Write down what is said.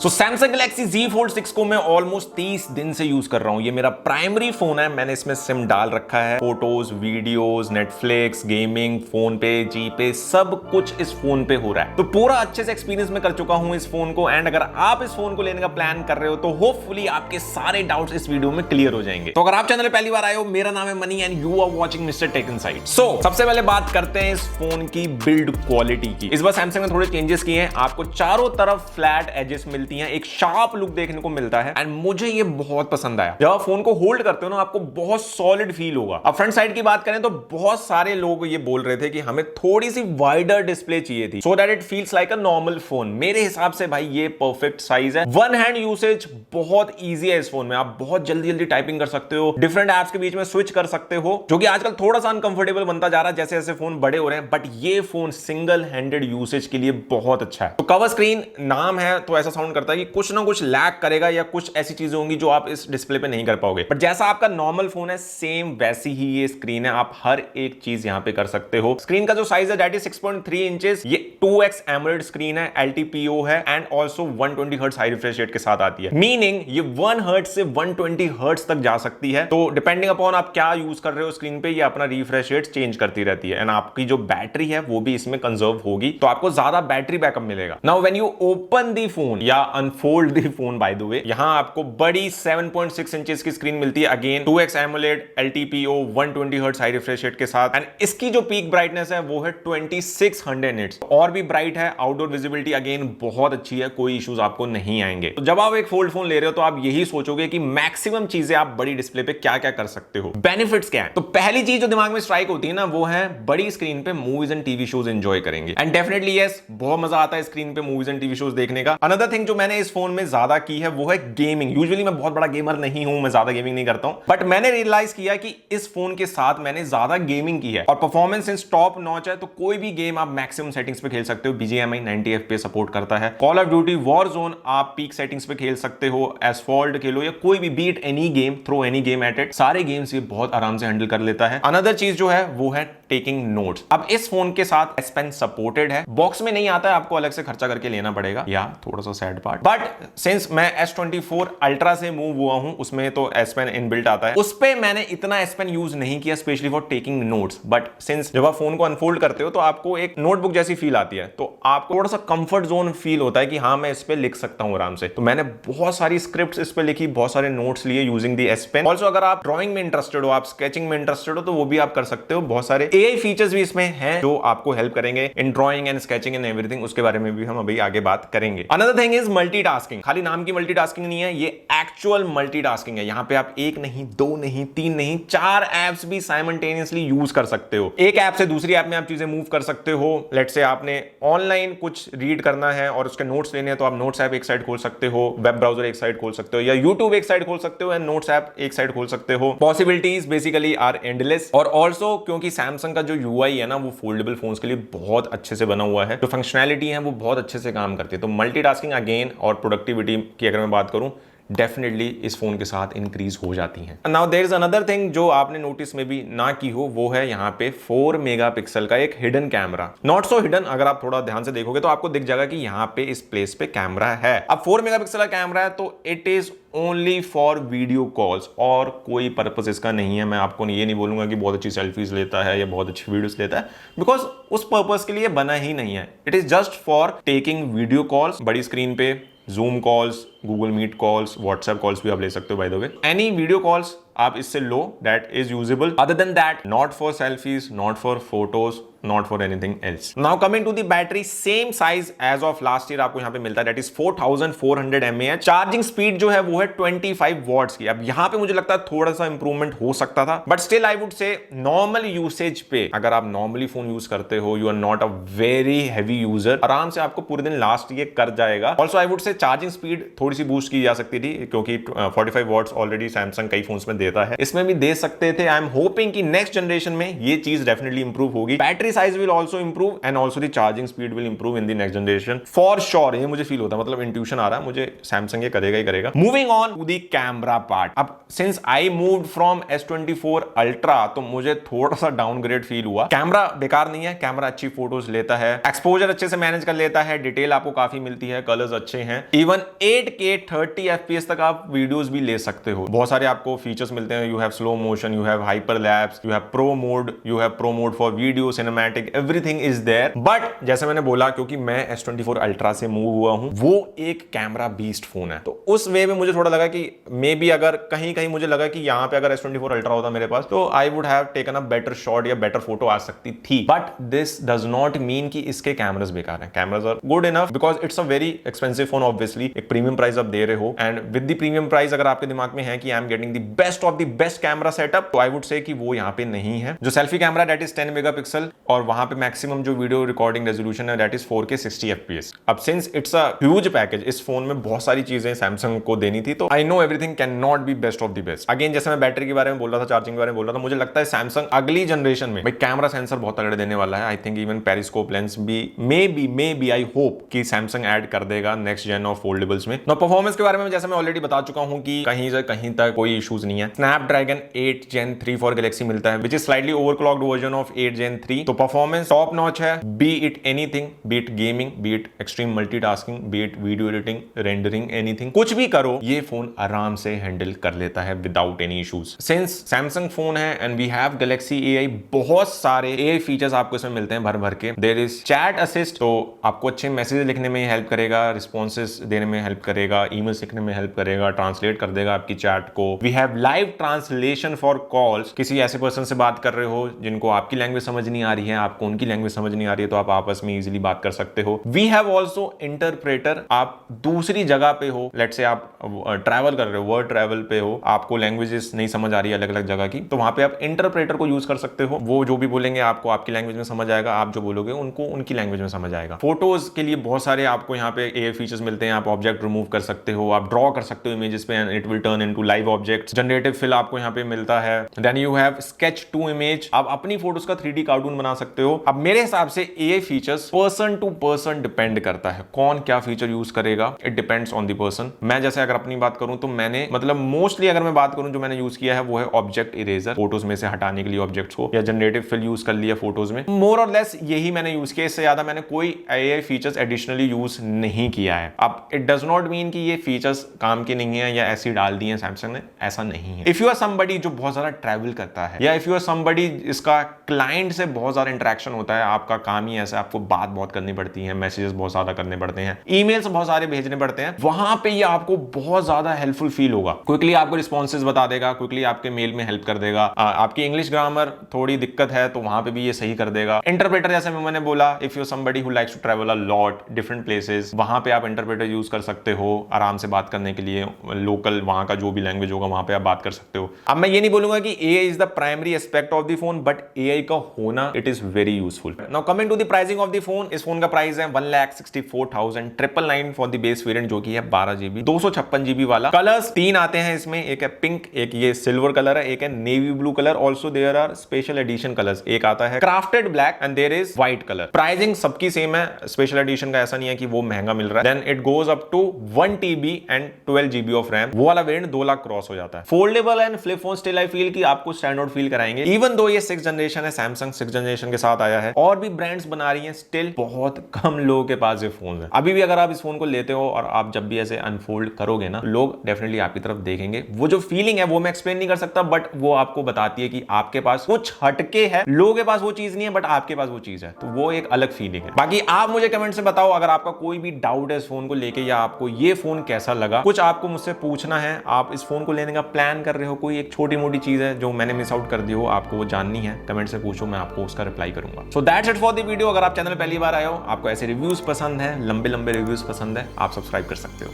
सो Samsung Galaxy Z Fold 6 को मैं almost 30 दिन से यूज कर रहा हूं। ये मेरा प्राइमरी फोन है, मैंने इसमें सिम डाल रखा है। Photos, videos, Netflix, gaming, phone पे, जी पे, सब कुछ इस फोन पे हो रहा है। तो पूरा अच्छे से एक्सपीरियंस में कर चुका हूं इस फोन को। एंड अगर आप इस फोन को लेने का प्लान कर रहे हो तो होपफुली आपके सारे डाउट्स इस वीडियो में क्लियर हो जाएंगे। तो अगर आप चैनल पे पहली बार आए हो, मेरा नाम है Mani and you are watching mister tech inside. So सबसे पहले बात करते हैं इस फोन की बिल्ड क्वालिटी की। इस बार सैमसंग ने थोड़े चेंजेस किए हैं। आपको चारों तरफ फ्लैट एजेस मिलती हैं, एक शार्प लुक देखने को मिलता है एंड मुझे ये बहुत पसंद आया। जब आप फोन को होल्ड करते हो ना, आपको बहुत सॉलिड फील होगा। अब फ्रंट साइड की बात करें तो बहुत सारे लोग ये बोल रहे थे कि हमें थोड़ी सी वाइडर डिस्प्ले चाहिए थी so that it feels like a normal phone. मेरे हिसाब से भाई ये परफेक्ट साइज है। वन हैंड यूसेज बहुत ईजी है इस फोन में। आप बहुत जल्दी जल्दी टाइपिंग कर सकते हो, डिफरेंट एप्स के बीच में स्विच कर सकते हो, जो कि आजकल थोड़ा सा अनकंफर्टेबल बनता जा रहा है जैसे जैसे फोन बड़े हो रहे हैं। बट ये फोन सिंगल हैंडेड यूसेज के लिए बहुत अच्छा है। तो कवर स्क्रीन नाम है तो ऐसा साउंड करता है कि कुछ ना कुछ लैग करेगा या कुछ ऐसी चीजें होंगी जो आप इस डिस्प्ले पे नहीं कर पाओगे। बट जैसा आपका नॉर्मल फोन है, सेम वैसी ही ये स्क्रीन है। आप हर एक चीज यहां पे कर सकते हो। स्क्रीन का जो साइज है दैट इज 6.3 इंचेस। ये 2x एमोलेड स्क्रीन है, LTPO है and also 120 hertz high refresh rate के साथ आती है। मीनिंग ये 1 हर्ट्ज से 120 हर्ट्ज तक जा सकती है। तो डिपेंडिंग अपॉन आप क्या यूज कर रहे हो स्क्रीन पे, ये अपना रिफ्रेश रेट चेंज करती रहती है। एंड आपकी जो बैटरी है वो भी इसमें कंजर्व होगी, तो आपको ज्यादा बैटरी बैकअप मिलेगा। Now when you open the phone या unfold the phone, by the way, यहां आपको बड़ी 7.6 इंचेस की स्क्रीन मिलती है। Again 2x AMOLED, LTPO, 120 hertz high refresh rate के साथ। एंड इसकी जो पीक ब्राइटनेस है वो है 2600 निट्स। और भी ब्राइट है। आउटडोर विजिबिलिटी अगेन बहुत अच्छी है, कोई इश्यूज आपको नहीं आएंगे। तो जब आप एक फोल्ड फोन ले रहे हो तो आप यही सोचोगे कि मैक्सिमम चीजें आप बड़ी डिस्प्ले पे क्या क्या कर सकते हो। बेनिफिट्स क्या है? तो पहली चीज जो दिमाग में स्ट्राइक होती है ना, वो है बड़ी स्क्रीन पे movies and TV shows enjoy करेंगे। एंड डेफिनेटली यस, बहुत मजा आता है स्क्रीन पे मूवीज एंड टीवी शोज देखने का। अनदर थिंग जो मैंने इस फोन में ज्यादा की है वो है गेमिंग। यूजुअली मैं बहुत बड़ा गेमर नहीं हूं, मैं ज्यादा गेमिंग नहीं करता हूं, बट मैंने रियलाइज किया कि इस फोन के साथ मैंने ज्यादा गेमिंग की है और परफॉर्मेंस इन टॉप नॉच है। तो कोई भी गेम आप मैक्सिमम सेटिंग्स पे खेल सकते हो। BGMI 90 FPS सपोर्ट करता है। कॉल ऑफ ड्यूटी वॉरजोन आप पीक सेटिंग्स पे खेल सकते हो। एसफॉल्ट खेलो या कोई भी, beat any game, throw any game at it, सारे गेम्स ये बहुत आराम से हैंडल कर लेता है। अनदर चीज जो है वो है टेकिंग नोट्स। अब इस फोन के साथ S Pen सपोर्टेड है। बॉक्स में नहीं आता है, आपको अलग से खर्चा करके लेना पड़ेगा, या थोड़ा सा सैड पार्ट। बट सिंस मैं S24 अल्ट्रा से मूव हुआ हूं, उसमें तो S Pen इनबिल्ट आता है। उस पे मैंने इतना S Pen यूज नहीं किया specially for taking notes. But since जब आप फोन को अनफोल्ड करते हो तो आपको एक नोटबुक जैसी फील आती है, तो आपको थोड़ा सा कंफर्ट जोन फील होता है कि हाँ मैं इस पे लिख सकता हूं आराम से। तो मैंने बहुत सारी स्क्रिप्ट्स इस पे लिखी, बहुत सारे नोट्स लिए using the S Pen। Also अगर आप ड्राइंग में इंटरेस्टेड हो, आप स्केचिंग में इंटरेस्टेड हो, तो वो भी आप कर सकते हो। बहुत सारे AI फीचर्स भी इसमें हैं जो आपको हेल्प करेंगे in drawing and sketching and everything. उसके बारे में भी हम अभी आगे बात करेंगे। Another thing is multitasking. खाली नाम की मल्टीटास्किंग नहीं है, ये एक्चुअल मल्टीटास्किंग है। यहां पे आप एक नहीं, दो नहीं, तीन नहीं, 4 एप्स भी साइमल्टेनियसली यूज कर सकते हो। एक ऐप से दूसरी ऐप में आप चीजें मूव कर सकते हो। लेट्स से आपने ऑनलाइन कुछ रीड करना है और उसके नोट्स लेने हैं, तो आप नोट्स ऐप एक साइड खोल सकते हो, वेब ब्राउजर एक साइड खोल सकते हो, या यूट्यूब एक साइड खोल सकते हो एंड नोट्स ऐप एक साइड खोल सकते हो। Possibilities basically are endless. और ऑल्सो क्योंकि सैमसंग का जो UI है ना, वो फोल्डेबल फोन्स के लिए बहुत अच्छे से बना हुआ है, जो फंक्शनैलिटी है वो बहुत अच्छे से काम करती है। तो मल्टीटास्किंग अगेन और प्रोडक्टिविटी की अगर मैं बात करूं, डेफिनेटली इस फोन के साथ इंक्रीज हो जाती हैं। Now there is another thing जो आपने नोटिस में भी ना की हो, वो है यहाँ पे 4 मेगापिक्सल का एक hidden camera. Not so hidden, अगर आप थोड़ा ध्यान से देखोगे तो आपको दिख जाएगा कि यहाँ पे इस प्लेस पे कैमरा है। अब 4 मेगापिक्सल का कैमरा है तो it is only for video calls, और कोई पर्पस इसका नहीं है। मैं आपको ये नहीं बोलूंगा कि बहुत अच्छी सेल्फीज लेता है या बहुत अच्छी वीडियोस लेता है, बिकॉज उस पर्पस के लिए बना ही नहीं है। It is just for taking video calls बड़ी स्क्रीन पे, zoom calls, Google meet calls, WhatsApp calls भी आप ले सकते हो by the way. Any video calls आप इससे लो, that is usable. Other than that, not for selfies, not for photos, not for anything else. Now coming to the battery, same size as of last year आपको यहां पे मिलता है, that is 4400 mAh। Charging speed जो है वो है 25 watts की। अब यहां पे मुझे लगता है थोड़ा सा इंप्रूवमेंट हो सकता था, but still I would say normal usage पे, अगर आप नॉर्मली फोन यूज करते हो, you are not a very heavy user, आराम से आपको पूरे दिन लास्ट ये कर जाएगा। Also I would say charging speed थोड़ी सी बूस्ट की जा सकती थी, क्योंकि 45 वॉट्स ऑलरेडी सैमसंग कई फोन्स में देता है, इसमें भी दे सकते थे। आई एम होपिंग कि नेक्स्ट जनरेशन में ये चीज डेफिनेटली इंप्रूव होगी। Battery size will also improve and also the charging speed will improve in the next generation for sure. ये मुझे फील होता है, मतलब इंट्यूशन आ रहा है मुझे, सैमसंग ये करेगा ही करेगा। Moving on to the camera part. अब since I moved from S24 ultra तो मुझे थोड़ा सा डाउनग्रेड फील हुआ। कैमरा बेकार नहीं है, कैमरा अच्छी फोटोज लेता है, एक्सपोजर अच्छे से मैनेज कर लेता है, डिटेल आपको काफी मिलती है, कलर्स अच्छे हैं, इवन 8K 30 FPS तक आप वीडियोस भी ले सकते हो। बहुत सारे आपको फीचर्स मिलते हैं, you have slow motion, you have hyper lapse, you have pro mode, you have pro mode for video, cinematic, everything is there. But जैसे मैंने बोला, क्योंकि मैं S24 अल्ट्रा से मूव हुआ हूं, वो एक कैमरा बीस्ट फोन है, तो उस वे में मुझे थोड़ा लगा कि मे बी अगर कहीं मुझे लगा कि यहां पे अगर S24 अल्ट्रा होता मेरे पास तो I would have taken a better shot या बेटर फोटो आ सकती थी। But this does not mean कि इसके कैमरास बेकार हैं। Cameras are good enough because it's a very expensive phone, obviously एक प्रीमियम प्राइस आप दे रहे हो, and with the premium price अगर आपके दिमाग में है कि I am getting the best of the best camera setup, तो आई वुड से कि वो यहाँ पे नहीं है। जो selfie camera that is 10 megapixel और वहां पे मैक्सिमम जो वीडियो रिकॉर्डिंग रेजोल्यूशन है दैट इज 4K 60 FPS। अब since it's a huge package, इस फोन में बहुत सारी चीजें सैमसंग को देनी थी, तो I know everything can not be best of the best. Again जैसे मैं बैटरी के बारे में बोल रहा था, चार्जिंग के बारे में बोल रहा था, मुझे लगता है सैमसंग अगली जनरेशन में भाई कैमरा सेंसर बहुत तगड़े देने वाला है। I think even periscope lens भी मे बी आई होप कि सैमसंग ऐड कर देगा नेक्स्ट जेन ऑफ फोल्डेबल्स में। नो परफॉर्मेंस के बारे में जैसे मैं ऑलरेडी बता चुका हूं कि कहीं से कहीं तक कोई इश्यूज नहीं है। स्नैपड्रैगन 8 Gen 3 फॉर गैलेक्सी मिलता है, which is slightly overclocked version of 8 Gen 3, तो परफॉर्मेंस टॉप नॉच है। B it anything, B it gaming, B it extreme multitasking, B it video editing, rendering, anything, कुछ भी करो ये फोन आराम से हैंडल कर लेता है without any issues. Since Samsung phone है and we have Galaxy AI, बहुत सारे AI फीचर्स आपको इसमें मिलते हैं भर भर के। देयर इज चैट असिस्ट, तो आपको अच्छे मैसेज लिखने में हेल्प करेगा, रिस्पॉन्सेस देने में हेल्प करेगा, ईमेल्स लिखने में हेल्प करेगा, ट्रांसलेट कर देगा आपकी चैट को। We have live translation for calls, किसी ऐसे पर्सन से बात कर रहे हो जिनको आपकी लैंग्वेज समझ नहीं आ रही है, आपको उनकी लैंग्वेज समझ नहीं आ रही है, तो आप आपस में इजीली बात कर सकते हो। वी हैव ऑल्सो इंटरप्रेटर, आप दूसरी जगह पे हो, लेट से आप ट्रैवल कर रहे हो, वर्ल्ड ट्रैवल पे हो, आपको लैंग्वेजेस नहीं समझ आ रही है अलग अलग जगह की, तो वहां पे आप इंटरप्रेटर को यूज कर सकते हो। वो जो भी बोलेंगे आपको आपकी लैंग्वेज में समझ आएगा, आप जो बोलोगे उनको उनकी लैंग्वेज में समझ आएगा। फोटोज के लिए बहुत सारे आपको यहाँ पे AI फीचर्स मिलते हैं, आप ऑब्जेक्ट रिमूव कर सकते हो, आप ड्रॉ कर सकते हो इमेजेस पे and it will turn into live objects. Generative fill आपको यहाँ पे मिलता है। Then you have sketch to image, आप अपनी फोटोज का 3D कार्टून बना सकते हो। अब मेरे हिसाब से AI features person to person depend करता है, कौन क्या फीचर यूज करेगा, it depends on the person. मैं जैसे अगर अपनी बात करूं तो मैंने मतलब मोस्टली अगर मैं बात करूं जो मैंने यूज किया है वो है ऑब्जेक्ट इरेजर, फोटोज में से हटाने के लिए ऑब्जेक्ट्स को, या जनरेटिव फिल यूज कर लिया फोटोज में। मोर और लेस यही मैंने यूज किया, इससे ज्यादा मैंने कोई AI फीचर्स एडिशनली यूज नहीं किया है। अब इट डज नॉट मीन कि ये फीचर्स काम के नहीं है या ऐसी डाल दी है सैमसंग ने, ऐसा नहीं है। इफ यू आर समबडी जो बहुत ज्यादा ट्रैवल करता है, या इफ यू आर समबडी इसका क्लाइंट से बहुत ज्यादा इंटरेक्शन होता है, आपका काम ही ऐसा, आपको बात बहुत करनी पड़ती है, मैसेजेस बहुत ज्यादा करने पड़ते हैं, ईमेल्स बहुत सारे भेजने पड़ते हैं, वहां पे ये आपको बहुत ज्यादा हेल्पफुल फील होगा। क्विकली आपको रिस्पॉन्सेज बता देगा, क्विकली आपके मेल में हेल्प कर देगा। आपकी इंग्लिश ग्रामर थोड़ी दिक्कत है तो वहां पे भी ये सही कर देगा। इंटरप्रेटर जैसे मैंने बोला, if you somebody who likes to travel a lot different places, वहां पे आप इंटरप्रेटर यूज कर सकते हो आराम से बात करने के लिए, लोकल वहां का जो भी लैंग्वेज होगा वहां पे आप बात कर सकते हो। अब मैं ये नहीं बोलूंगा कि AI is the primary aspect of the phone, but AI का होना it is very useful. Now coming to the pricing of the phone, इस फोन का प्राइस है 1,64,999 फॉर द बेस वेरिएंट जो कि है 12GB 256GB वाला। कलर्स 3 आते हैं इसमें, एक है पिंक, एक ये सिल्वर कलर है, एक है navy blue colour, also there are special edition colours, एक आता है crafted black and there is white colour. Pricing सबकी सेम है, स्पेशल एडिशन का ऐसा नहीं है कि वो महंगा मिल रहा है। Then it goes up to 1TB and 12GB of RAM, वो वाला वेरिएंट 2 लाख क्रॉस हो जाता है। Foldable and flip phone still I feel कि आपको स्टैंड आउट फील कराएंगे, इवन दो ये 6th जनरेशन है, सैमसंग 6th जनरेशन के साथ आया है, और भी ब्रांड्स बना रही हैं, स्टिल बहुत कम लोगों के पास ये फोन है। अभी भी अगर आप इस फोन को लेते हो और आप जब भी ऐसे अनफोल्ड करोगे ना, लोग डेफिनेटली आपकी तरफ देखेंगे। वो जो फीलिंग है वो मैं एक्सप्लेन नहीं कर सकता, बट वो आपको बताती है कि आपके पास कुछ हटके है, लोगों के पास वो चीज नहीं है बट आपके पास वो चीज है, तो वो एक अलग फीलिंग है। बाकी आप मुझे कमेंट से बताओ अगर आपका कोई भी डाउट है इस फोन को लेके, या आपको ये फोन कैसा लगा, कुछ आपको मुझसे पूछना है, आप इस फोन को लेने का प्लान कर रहे हो, कोई एक छोटी मोटी चीज है जो मैंने मिस आउट कर दी हो, आपको वो जाननी है, कमेंट से पूछो, मैं आपको उसका रिप्लाई करूंगा। So that's it for the video. अगर आप चैनल पहली बार आए हो, आपको ऐसे रिव्यूज पसंद है, लंबे लंबे रिव्यूज पसंद है, आप सब्सक्राइब कर सकते हो।